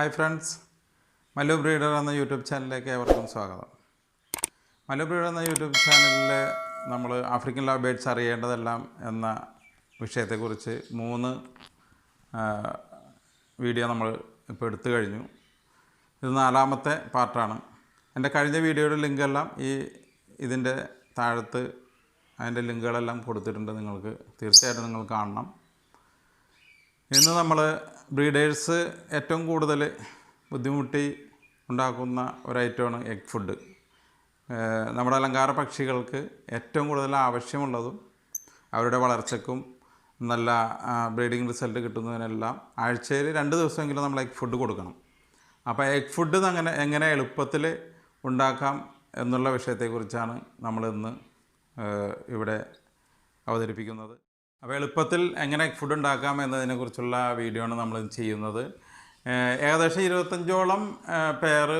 Hi friends, Mallu breeder എന്ന YouTube ചാനലിലേക്ക് ഏവർക്കും സ്വാഗതം. മല്ലു ബ്രീഡർ എന്ന യൂട്യൂബ് ചാനലിൽ നമ്മൾ ആഫ്രിക്കൻ ലവ് ബേഡ്സ് അറിയേണ്ടതെല്ലാം എന്ന വിഷയത്തെക്കുറിച്ച് 3 വീഡിയോ നമ്മൾ ഇപ്പോൾ എടുത്തു കഴിഞ്ഞു. ഇത് 4ാമത്തെ പാർട്ടാണ്. എൻ്റെ കഴിഞ്ഞ വീഡിയോയുടെ ലിങ്കെല്ലാം ഇതിൻ്റെ താഴത്ത് അതിൻ്റെ ലിങ്കുകളെല്ലാം കൊടുത്തിട്ടുണ്ട്. നിങ്ങൾക്ക് തീർച്ചയായിട്ടും നിങ്ങൾ കാണണം. ഇന്ന് നമ്മൾ ബ്രീഡേഴ്സ് ഏറ്റവും കൂടുതൽ ബുദ്ധിമുട്ടി ഉണ്ടാക്കുന്ന ഒരു ഐറ്റമാണ് എഗ് ഫുഡ്. നമ്മുടെ അലങ്കാര പക്ഷികൾക്ക് ഏറ്റവും കൂടുതൽ ആവശ്യമുള്ളതും അവരുടെ വളർച്ചയ്ക്കും നല്ല ബ്രീഡിംഗ് റിസൾട്ട് കിട്ടുന്നതിനെല്ലാം ആഴ്ചയിൽ 2 ദിവസമെങ്കിലും നമ്മൾ എഗ് ഫുഡ് കൊടുക്കണം. അപ്പോൾ എഗ് ഫുഡ് എങ്ങനെ എളുപ്പത്തിൽ ഉണ്ടാക്കാം എന്നുള്ള വിഷയത്തെക്കുറിച്ചാണ് നമ്മളിന്ന് ഇവിടെ അവതരിപ്പിക്കുന്നത്. അപ്പോൾ എളുപ്പത്തിൽ എങ്ങനെ എഗ് ഫുഡ് ഉണ്ടാക്കാം എന്നതിനെക്കുറിച്ചുള്ള വീഡിയോ ആണ് നമ്മൾ ചെയ്യുന്നത്. ഏകദേശം 25ഓളം പെയർ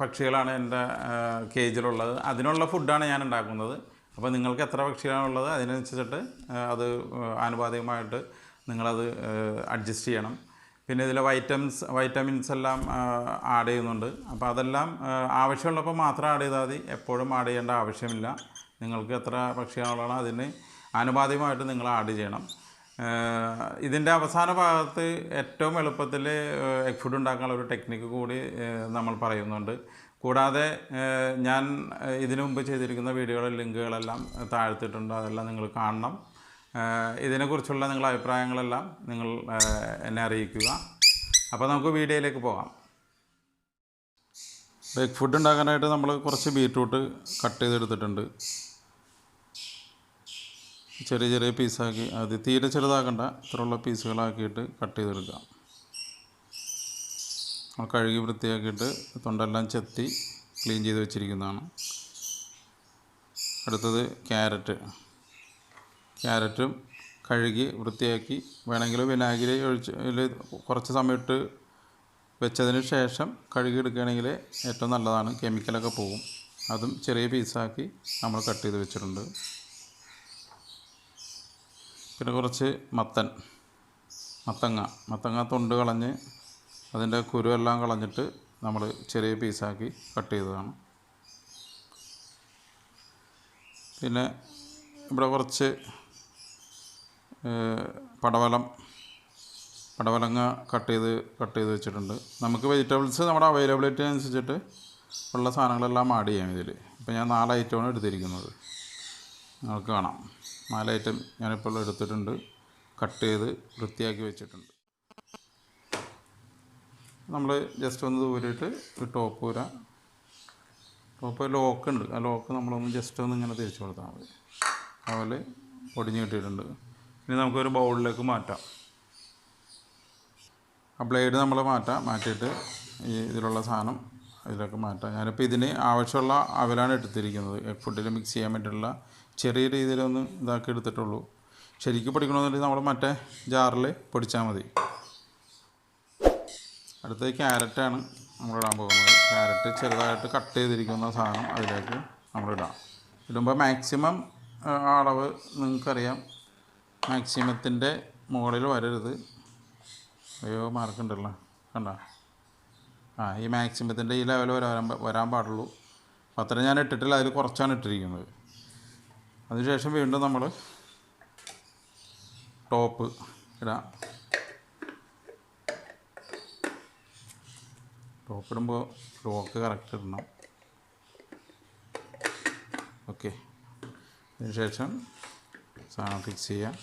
പക്ഷികളാണ് എൻ്റെ കേജിലുള്ളത്. അതിനുള്ള ഫുഡാണ് ഞാൻ ഉണ്ടാക്കുന്നത്. അപ്പോൾ നിങ്ങൾക്ക് എത്ര പക്ഷികളാണുള്ളത് അതിനനുസരിച്ചിട്ട് അത് ആനുപാതികമായിട്ട് നിങ്ങളത് അഡ്ജസ്റ്റ് ചെയ്യണം. പിന്നെ ഇതിൽ വൈറ്റമിൻസ് എല്ലാം ആഡ് ചെയ്യുന്നുണ്ട്. അപ്പോൾ അതെല്ലാം ആവശ്യമുള്ളപ്പോൾ മാത്രം ആഡ് ചെയ്താൽ മതി. എപ്പോഴും ആഡ് ചെയ്യേണ്ട ആവശ്യമില്ല. നിങ്ങൾക്ക് എത്ര പക്ഷികളാണോ അതിന് ആനുപാതികമായിട്ട് നിങ്ങൾ ആഡ് ചെയ്യണം. ഇതിൻ്റെ അവസാന ഭാഗത്ത് ഏറ്റവും എളുപ്പത്തിൽ എഗ് ഫുഡ് ഉണ്ടാക്കാനുള്ള ഒരു ടെക്നിക്ക് കൂടി നമ്മൾ പറയുന്നുണ്ട്. കൂടാതെ ഞാൻ ഇതിനു മുമ്പ് ചെയ്തിരിക്കുന്ന വീഡിയോയുടെ ലിങ്കുകളെല്ലാം താഴ്ത്തിയിട്ടുണ്ട്. അതെല്ലാം നിങ്ങൾ കാണണം. ഇതിനെക്കുറിച്ചുള്ള നിങ്ങളുടെ അഭിപ്രായങ്ങളെല്ലാം നിങ്ങൾ എന്നെ അറിയിക്കുക. അപ്പോൾ നമുക്ക് വീഡിയോയിലേക്ക് പോകാം. എഗ് ഫുഡ് ഉണ്ടാക്കാനായിട്ട് നമ്മൾ കുറച്ച് ബീറ്റ്റൂട്ട് കട്ട് ചെയ്തെടുത്തിട്ടുണ്ട്. ചെറിയ ചെറിയ പീസാക്കി, അത് തീരെ ചെറുതാക്കണ്ട, ഇത്രയുള്ള പീസുകളാക്കിയിട്ട് കട്ട് ചെയ്തെടുക്കാം. കഴുകി വൃത്തിയാക്കിയിട്ട് തൊണ്ടെല്ലാം ചെത്തി ക്ലീൻ ചെയ്ത് വെച്ചിരിക്കുന്നതാണ്. അടുത്തത് ക്യാരറ്റും കഴുകി വൃത്തിയാക്കി വേണമെങ്കിൽ വിനാഗിരി ഒഴിച്ച് കുറച്ച് സമയത്ത് വെച്ചതിന് ശേഷം കഴുകി എടുക്കുകയാണെങ്കിൽ ഏറ്റവും നല്ലതാണ്. കെമിക്കലൊക്കെ പോകും. അതും ചെറിയ പീസാക്കി നമ്മൾ കട്ട് ചെയ്ത് വെച്ചിട്ടുണ്ട്. പിന്നെ കുറച്ച് മത്തങ്ങ തൊണ്ട് കളഞ്ഞ് അതിൻ്റെ കുരുവെല്ലാം കളഞ്ഞിട്ട് നമ്മൾ ചെറിയ പീസാക്കി കട്ട് ചെയ്തതാണ്. പിന്നെ ഇവിടെ കുറച്ച് പടവലങ്ങ കട്ട് ചെയ്ത് വെച്ചിട്ടുണ്ട്. നമുക്ക് വെജിറ്റബിൾസ് നമ്മുടെ അവൈലബിലിറ്റി അനുസരിച്ചിട്ട് ഉള്ള സാധനങ്ങളെല്ലാം ആഡ് ചെയ്യാം ഇതിൽ. ഇപ്പോൾ ഞാൻ 4 ഐറ്റമാണ് എടുത്തിരിക്കുന്നത്. നിങ്ങൾക്ക് കാണാം 4 ഐറ്റം ഞാനിപ്പോൾ എടുത്തിട്ടുണ്ട്. കട്ട് ചെയ്ത് വൃത്തിയാക്കി വെച്ചിട്ടുണ്ട്. നമ്മൾ ജസ്റ്റ് ഒന്ന് ദൂരിട്ട് ഒരു ടോപ്പ് ലോക്കുണ്ട്. ആ ലോക്ക് നമ്മളൊന്ന് ജസ്റ്റ് ഒന്ന് ഇങ്ങനെ തിരിച്ചു കൊടുത്താൽ മതി. അതുപോലെ പൊടിഞ്ഞ് കിട്ടിയിട്ടുണ്ട്. ഇനി നമുക്കൊരു ബൗളിലേക്ക് മാറ്റാം. ആ ബ്ലേഡ് നമ്മൾ മാറ്റിയിട്ട് ഇതിലുള്ള സാധനം ഇതിലേക്ക് മാറ്റാം. ഞാനിപ്പോൾ ഇതിന് ആവശ്യമുള്ള അവലാണ് എടുത്തിരിക്കുന്നത്. എഗ് ഫുഡിൽ മിക്സ് ചെയ്യാൻ വേണ്ടിയിട്ടുള്ള ചെറിയ രീതിയിലൊന്ന് ഇതാക്കി എടുത്തിട്ടുള്ളൂ. ശരിക്കും പൊടിക്കണമെന്നുണ്ടെങ്കിൽ നമ്മൾ മറ്റേ ജാറിൽ പൊടിച്ചാൽ മതി. അടുത്തത് ക്യാരറ്റാണ് നമ്മളിടാൻ പോകുന്നത്. ക്യാരറ്റ് ചെറുതായിട്ട് കട്ട് ചെയ്തിരിക്കുന്ന സാധനം അതിലേക്ക് നമ്മളിടാം. ഇടുമ്പോൾ മാക്സിമം അളവ് നിങ്ങൾക്കറിയാം. മാക്സിമത്തിൻ്റെ മുകളിൽ വരരുത്. മാർക്കുണ്ടല്ലോ, കണ്ട? ഈ മാക്സിമത്തിൻ്റെ ഈ ലെവൽ വരാൻ പാടുള്ളൂ. അത്ര ഞാൻ ഇട്ടിട്ടില്ല, അതിൽ കുറച്ചാണ് ഇട്ടിരിക്കുന്നത്. അതിനുശേഷം വീണ്ടും നമ്മൾ ടോപ്പ് ഇടാം. ടോപ്പ് ഇടുമ്പോൾ ലോക്ക് കറക്റ്റ് ഇടണം. ഓക്കെ, അതിനുശേഷം സാധനം ഫിക്സ് ചെയ്യാം.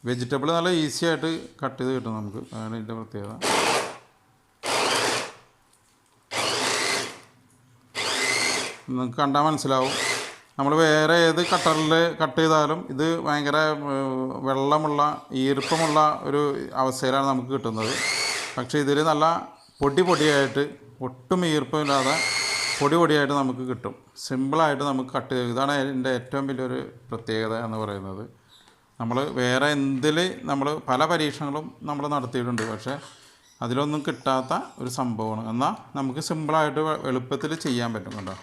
വെജിറ്റബിൾ നല്ല ഈസി ആയിട്ട് കട്ട് ചെയ്ത് കിട്ടും നമുക്ക്. അതാണ് ഇതിൻ്റെ പ്രത്യേകത. നിങ്ങൾക്ക് കണ്ടാൽ മനസ്സിലാവും. നമ്മൾ വേറെ ഏത് കട്ടറിൽ കട്ട് ചെയ്താലും ഇത് ഭയങ്കര വെള്ളമുള്ള ഈർപ്പമുള്ള ഒരു അവസ്ഥയിലാണ് നമുക്ക് കിട്ടുന്നത്. പക്ഷേ ഇതിൽ നല്ല പൊടിയായിട്ട് ഒട്ടും ഈർപ്പമില്ലാതെ പൊടിയായിട്ട് നമുക്ക് കിട്ടും. സിമ്പിളായിട്ട് നമുക്ക് കട്ട് ചെയ്ത്, ഇതാണ് ഇതിൻ്റെ ഏറ്റവും വലിയൊരു പ്രത്യേകത എന്ന് പറയുന്നത്. നമ്മൾ വേറെ നമ്മൾ പല പരീക്ഷണങ്ങളും നമ്മൾ നടത്തിയിട്ടുണ്ട്. പക്ഷേ അതിലൊന്നും കിട്ടാത്ത ഒരു സംഭവമാണ്. എന്നാൽ നമുക്ക് സിമ്പിളായിട്ട് എളുപ്പത്തിൽ ചെയ്യാൻ പറ്റും. കേട്ടോ,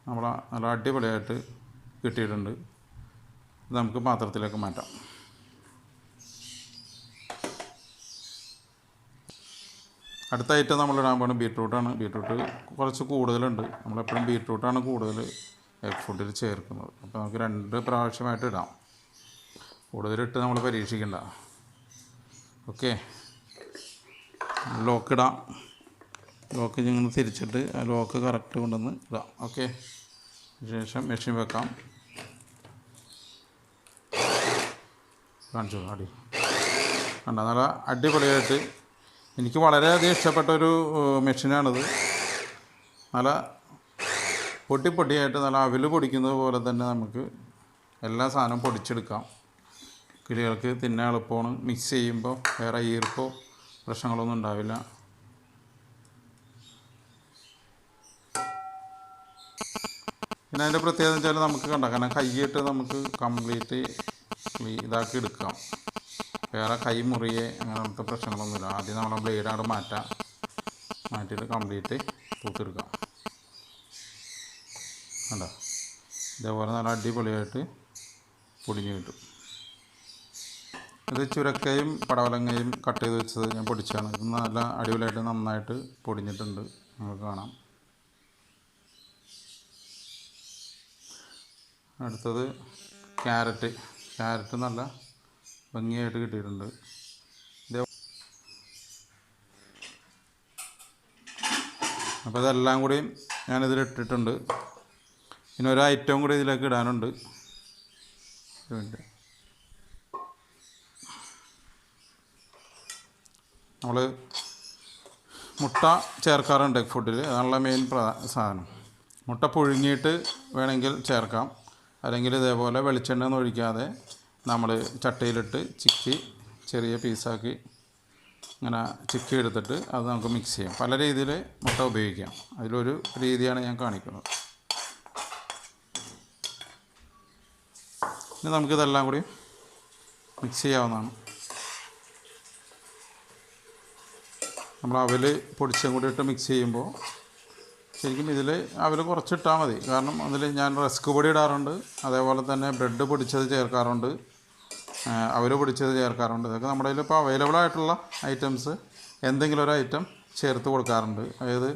നമ്മൾ നല്ല അടിപൊളിയായിട്ട് കിട്ടിയിട്ടുണ്ട്. ഇത് നമുക്ക് പാത്രത്തിലേക്ക് മാറ്റാം. അടുത്ത ഐറ്റം നമ്മൾ ഇടാൻ പോകുന്നത് ബീറ്റ്റൂട്ടാണ്. ബീറ്റ്റൂട്ട് കുറച്ച് കൂടുതലുണ്ട്. നമ്മളെപ്പോഴും ബീറ്റ്റൂട്ടാണ് കൂടുതൽ എഗ് ഫുഡിൽ ചേർക്കുന്നത്. അപ്പോൾ നമുക്ക് 2 പ്രാവശ്യമായിട്ട് ഇടാം. കൂടുതലിട്ട് നമ്മൾ പരീക്ഷിക്കണ്ട. ഓക്കെ, ലോക്കിടാം. ലോക്ക് ഇങ്ങനെ തിരിച്ചിട്ട് ആ ലോക്ക് കറക്റ്റ് കൊണ്ടുവന്ന് ഇടാം. ഓക്കെ, ശേഷം മെഷീൻ വെക്കാം. കാണിച്ചു അടി കണ്ട, നല്ല അടിപൊളിയായിട്ട് എനിക്ക് വളരെയധികം ഇഷ്ടപ്പെട്ടൊരു മെഷീനാണിത്. നല്ല പൊട്ടിപ്പൊട്ടിയായിട്ട് നല്ല അവിൽ പൊടിക്കുന്നത് പോലെ തന്നെ നമുക്ക് എല്ലാ സാധനവും പൊടിച്ചെടുക്കാം. കിളികൾക്ക് തിന്നാൻ എളുപ്പമാണ്. മിക്സ് ചെയ്യുമ്പോൾ വേറെ ഈർപ്പോ പ്രശ്നങ്ങളൊന്നും ഉണ്ടാവില്ല. പിന്നെ അതിൻ്റെ പ്രത്യേകത എന്ന് വെച്ചാൽ നമുക്ക് കണ്ട, കാരണം കൈയിട്ട് നമുക്ക് കംപ്ലീറ്റ് ഇതാക്കി എടുക്കാം. വേറെ കൈ മുറിയെ അങ്ങനത്തെ പ്രശ്നങ്ങളൊന്നുമില്ല. ആദ്യം നമ്മൾ ബ്ലേഡാണ് മാറ്റിയിട്ട് കംപ്ലീറ്റ് തൂത്തെടുക്കാം. കണ്ടോ, ഇതേപോലെ നല്ല അടിപൊളിയായിട്ട് പൊടിഞ്ഞ് കിട്ടും. ഇത് ചുരക്കയും പടവലങ്ങയും കട്ട് ചെയ്ത് വെച്ചത് ഞാൻ പൊടിച്ചാണ്. ഇത് നല്ല അടിപൊളിയായിട്ട് നന്നായിട്ട് പൊടിഞ്ഞിട്ടുണ്ട്, നമുക്ക് കാണാം. അടുത്തത് ക്യാരറ്റ് നല്ല ഭംഗിയായിട്ട് കിട്ടിയിട്ടുണ്ട്. അപ്പോൾ ഇതെല്ലാം കൂടി ഞാനിതിലിട്ടിട്ടുണ്ട്. പിന്നെ ഒരു ഐറ്റം കൂടി ഇതിലേക്ക് ഇടാനുണ്ട്. നമ്മൾ മുട്ട ചേർക്കാറുണ്ട് എഗ് ഫുഡിൽ. അതാണുള്ള മെയിൻ സാധനം. മുട്ട പുഴുങ്ങിയിട്ട് വേണമെങ്കിൽ ചേർക്കാം, അല്ലെങ്കിൽ ഇതേപോലെ വെളിച്ചെണ്ണ ഒന്നും ഒഴിക്കാതെ നമ്മൾ ചട്ടിയിലിട്ട് ചിക്കി ചെറിയ പീസാക്കി ഇങ്ങനെ ചിക്കി എടുത്തിട്ട് അത് നമുക്ക് മിക്സ് ചെയ്യാം. പല രീതിയിൽ മുട്ട ഉപയോഗിക്കാം. അതിലൊരു രീതിയാണ് ഞാൻ കാണിക്കുന്നത്. ഇനി നമുക്കിതെല്ലാം കൂടി മിക്സ് ചെയ്യാവുന്നതാണ്. നമ്മൾ അവൽ പൊടിച്ചും കൂടി ഇട്ട് മിക്സ് ചെയ്യുമ്പോൾ ശരിക്കും ഇതിൽ അവൽ കുറച്ചിട്ടാൽ മതി. കാരണം അതിൽ ഞാൻ റസ്ക് പൊടി ഇടാറുണ്ട്, അതേപോലെ തന്നെ ബ്രെഡ് പൊടിച്ചത് ചേർക്കാറുണ്ട്, അവൽ പൊടിച്ചത് ചേർക്കാറുണ്ട്. ഇതൊക്കെ നമ്മുടെ കയ്യിൽ ഇപ്പോൾ അവൈലബിൾ ആയിട്ടുള്ള ഐറ്റംസ് എന്തെങ്കിലും ഒരു ഐറ്റം ചേർത്ത് കൊടുക്കാറുണ്ട്. അതായത്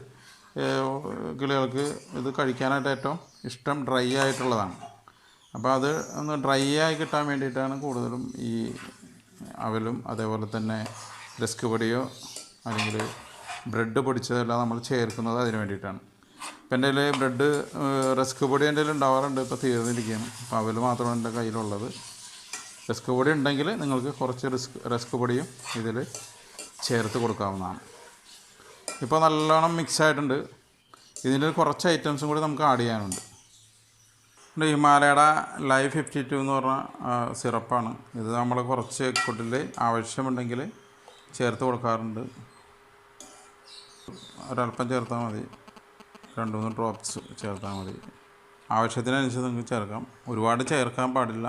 കിളികൾക്ക് ഇത് കഴിക്കാനായിട്ട് ഏറ്റവും ഇഷ്ടം ഡ്രൈ ആയിട്ടുള്ളതാണ്. അപ്പോൾ അത് ഒന്ന് ഡ്രൈ ആയി കിട്ടാൻ വേണ്ടിയിട്ടാണ് കൂടുതലും ഈ അവലും അതേപോലെ തന്നെ റസ്ക് പൊടിയോ അല്ലെങ്കിൽ ബ്രെഡ് പൊടിച്ചതെല്ലാം നമ്മൾ ചേർക്കുന്നത് അതിന് വേണ്ടിയിട്ടാണ്. ഇപ്പം എൻ്റെ കയ്യിൽ ബ്രെഡ് റസ്ക് പൊടി എൻ്റെ കയ്യിൽ ഉണ്ടാവാറുണ്ട്, ഇപ്പോൾ തീർന്നിരിക്കുകയാണ്. അപ്പോൾ അവൽ മാത്രമാണ് എൻ്റെ കയ്യിലുള്ളത്. റസ്ക് പൊടി ഉണ്ടെങ്കിൽ നിങ്ങൾക്ക് കുറച്ച് റസ്ക് പൊടിയും ഇതിൽ ചേർത്ത് കൊടുക്കാവുന്നതാണ്. ഇപ്പോൾ നല്ലോണം മിക്സ് ആയിട്ടുണ്ട്. ഇതിൽ കുറച്ച് ഐറ്റംസും കൂടി നമുക്ക് ആഡ് ചെയ്യാനുണ്ട്. ഹിമാലയയുടെ ലൈവ് 52 എന്ന് പറഞ്ഞ സിറപ്പാണ് ഇത്. നമ്മൾ കുറച്ച് ഫുഡിൽ ആവശ്യമുണ്ടെങ്കിൽ ചേർത്ത് കൊടുക്കാറുണ്ട്. ഒരല്പം ചേർത്താൽ മതി, 2-3 ഡ്രോപ്സ് ചേർത്താൽ മതി. ആവശ്യത്തിനനുസരിച്ച് നിങ്ങൾക്ക് ചേർക്കാം, ഒരുപാട് ചേർക്കാൻ പാടില്ല.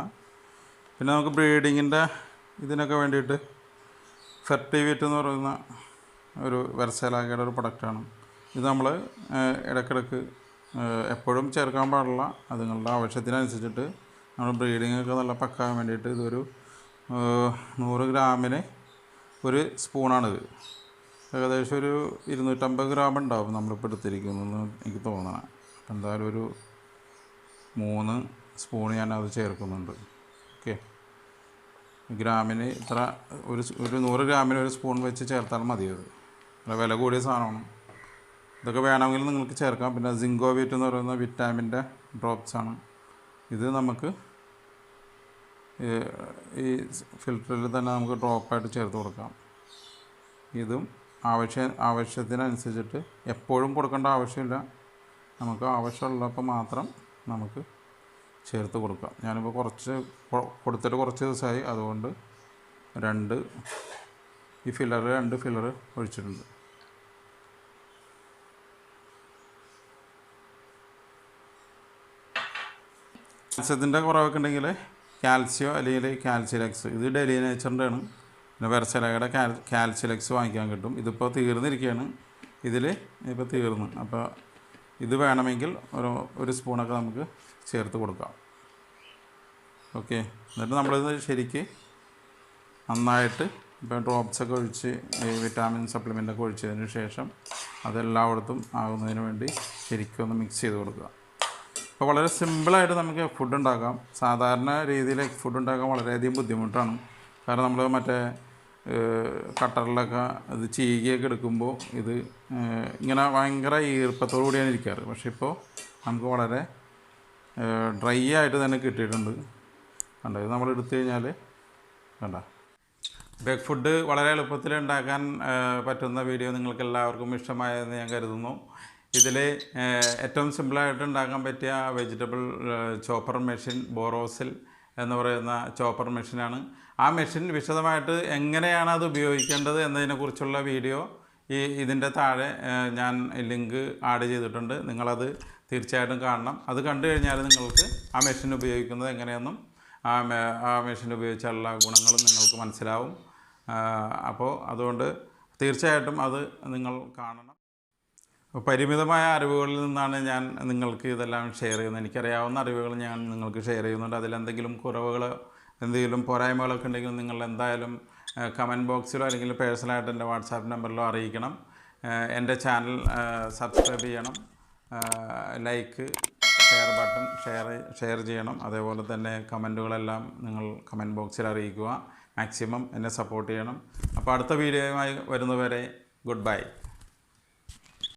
പിന്നെ നമുക്ക് ബ്രീഡിങ്ങിൻ്റെ ഇതിനൊക്കെ വേണ്ടിയിട്ട് ഫെർട്ടിവിറ്റ് എന്ന് പറയുന്ന ഒരു വെർസലാഗയുടെ ഒരു പ്രൊഡക്റ്റാണ് ഇത്. നമ്മൾ ഇടയ്ക്കിടയ്ക്ക് എപ്പോഴും ചേർക്കാൻ പാടില്ല. അത് നിങ്ങളുടെ ആവശ്യത്തിനനുസരിച്ചിട്ട് നമ്മൾ ബ്രീഡിങ്ങൊക്കെ നല്ല പക്കാൻ വേണ്ടിയിട്ട് ഇതൊരു 100 ഗ്രാമിന് ഒരു സ്പൂണാണിത്. ഏകദേശം ഒരു 250 ഗ്രാം ഉണ്ടാവും നമ്മളിപ്പോൾ എടുത്തിരിക്കുന്നതെന്ന് എനിക്ക് തോന്നണം. അപ്പം എന്തായാലും ഒരു 3 സ്പൂൺ ഞാനത് ചേർക്കുന്നുണ്ട്. ഓക്കെ, ഗ്രാമിന് ഇത്ര ഒരു 100 ഗ്രാമിന് ഒരു സ്പൂൺ വെച്ച് ചേർത്താൽ മതി. അത് വില കൂടിയ സാധനമാണ്. ഇതൊക്കെ വേണമെങ്കിൽ നിങ്ങൾക്ക് ചേർക്കാം. പിന്നെ സിങ്കോവിറ്റ് എന്ന് പറയുന്ന വിറ്റാമിൻ്റെ ഡ്രോപ്സാണ് ഇത്. നമുക്ക് ഈ ഫിൽറ്ററിൽ തന്നെ നമുക്ക് ഡ്രോപ്പായിട്ട് ചേർത്ത് കൊടുക്കാം. ഇതും ആവശ്യത്തിനനുസരിച്ചിട്ട് എപ്പോഴും കൊടുക്കേണ്ട ആവശ്യമില്ല. നമുക്ക് ആവശ്യമുള്ളപ്പോൾ മാത്രം നമുക്ക് ചേർത്ത് കൊടുക്കാം. ഞാനിപ്പോൾ കൊടുത്തിട്ട് കുറച്ച് ദിവസമായി, അതുകൊണ്ട് 2 ഫില്ലർ ഒഴിച്ചിട്ടുണ്ട്. കാൽസ്യത്തിൻ്റെ കുറവൊക്കെ ഉണ്ടെങ്കിൽ കാൽസ്യോ അല്ലെങ്കിൽ കാൽസ്യലെക്സ്, ഇത് ഡെലി നേച്ചറിൻ്റെ ആണ്. പിന്നെ വെർസലയുടെ കാൽസ്യലെക്സ് വാങ്ങിക്കാൻ കിട്ടും. ഇതിപ്പോൾ തീർന്നിരിക്കുകയാണ്. ഇപ്പോൾ തീർന്നു. അപ്പോൾ ഇത് വേണമെങ്കിൽ ഒരു സ്പൂണൊക്കെ നമുക്ക് ചേർത്ത് കൊടുക്കാം. ഓക്കെ, എന്നിട്ട് നമ്മളിത് ശരിക്ക് നന്നായിട്ട് ഇപ്പോൾ ഡ്രോപ്സൊക്കെ ഒഴിച്ച് ഈ വിറ്റാമിൻ സപ്ലിമെൻ്റൊക്കെ ഒഴിച്ചതിന് ശേഷം അതെല്ലായിടത്തും ആകുന്നതിന് വേണ്ടി ശരിക്കും ഒന്ന് മിക്സ് ചെയ്ത് കൊടുക്കുക. അപ്പോൾ വളരെ സിമ്പിളായിട്ട് നമുക്ക് എഗ് ഫുഡ് ഉണ്ടാക്കാം. സാധാരണ രീതിയിൽ എഗ് ഫുഡ് ഉണ്ടാക്കാൻ വളരെയധികം ബുദ്ധിമുട്ടാണ്. കാരണം നമ്മൾ മറ്റേ കട്ടറിലൊക്കെ ഇത് ചീകിയൊക്കെ എടുക്കുമ്പോൾ ഇത് ഇങ്ങനെ ഭയങ്കര ഈർപ്പത്തോടു കൂടിയാണ് ഇരിക്കാറ്. പക്ഷേ ഇപ്പോൾ നമുക്ക് വളരെ ഡ്രൈ ആയിട്ട് തന്നെ കിട്ടിയിട്ടുണ്ട്. കണ്ടോ, ഇത് നമ്മൾ എടുത്തു കഴിഞ്ഞാൽ കണ്ട. എഗ് ഫുഡ് വളരെ എളുപ്പത്തിൽ ഉണ്ടാക്കാൻ പറ്റുന്ന വീഡിയോ നിങ്ങൾക്ക് എല്ലാവർക്കും ഇഷ്ടമായെന്ന് ഞാൻ കരുതുന്നു. ഇതിൽ ഏറ്റവും സിമ്പിളായിട്ട് ഉണ്ടാക്കാൻ പറ്റിയ വെജിറ്റബിൾ ചോപ്പർ മെഷീൻ ബോറോസിൽ എന്ന് പറയുന്ന ചോപ്പർ മെഷീനാണ്. ആ മെഷീൻ വിശദമായിട്ട് എങ്ങനെയാണ് അത് ഉപയോഗിക്കേണ്ടത് എന്നതിനെക്കുറിച്ചുള്ള വീഡിയോ ഇതിൻ്റെ താഴെ ഞാൻ ലിങ്ക് ആഡ് ചെയ്തിട്ടുണ്ട്. നിങ്ങളത് തീർച്ചയായിട്ടും കാണണം. അത് കണ്ടു കഴിഞ്ഞാൽ നിങ്ങൾക്ക് ആ മെഷീൻ ഉപയോഗിക്കുന്നത് എങ്ങനെയെന്നും ആ മെഷീൻ ഉപയോഗിച്ചുള്ള ഗുണങ്ങളും നിങ്ങൾക്ക് മനസ്സിലാവും. അപ്പോൾ അതുകൊണ്ട് തീർച്ചയായിട്ടും അത് നിങ്ങൾ കാണണം. പരിമിതമായ അറിവുകളിൽ നിന്നാണ് ഞാൻ നിങ്ങൾക്ക് ഇതെല്ലാം ഷെയർ ചെയ്യുന്നത്. എനിക്കറിയാവുന്ന അറിവുകൾ ഞാൻ നിങ്ങൾക്ക് ഷെയർ ചെയ്യുന്നുണ്ട്. അതിലെന്തെങ്കിലും കുറവുകൾ എന്തെങ്കിലും പോരായ്മകളൊക്കെ ഉണ്ടെങ്കിൽ നിങ്ങൾ എന്തായാലും കമൻറ്റ് ബോക്സിലോ അല്ലെങ്കിൽ പേഴ്സണലായിട്ട് എൻ്റെ വാട്സാപ്പ് നമ്പറിലോ അറിയിക്കണം. എൻ്റെ ചാനൽ സബ്സ്ക്രൈബ് ചെയ്യണം, ലൈക്ക് ഷെയർ ബട്ടൺ ഷെയർ ചെയ്യണം. അതേപോലെ തന്നെ കമൻറ്റുകളെല്ലാം നിങ്ങൾ കമൻറ്റ് ബോക്സിൽ അറിയിക്കുക. മാക്സിമം എന്നെ സപ്പോർട്ട് ചെയ്യണം. അപ്പോൾ അടുത്ത വീഡിയോയുമായി വരുന്നവരെ ഗുഡ് ബൈ.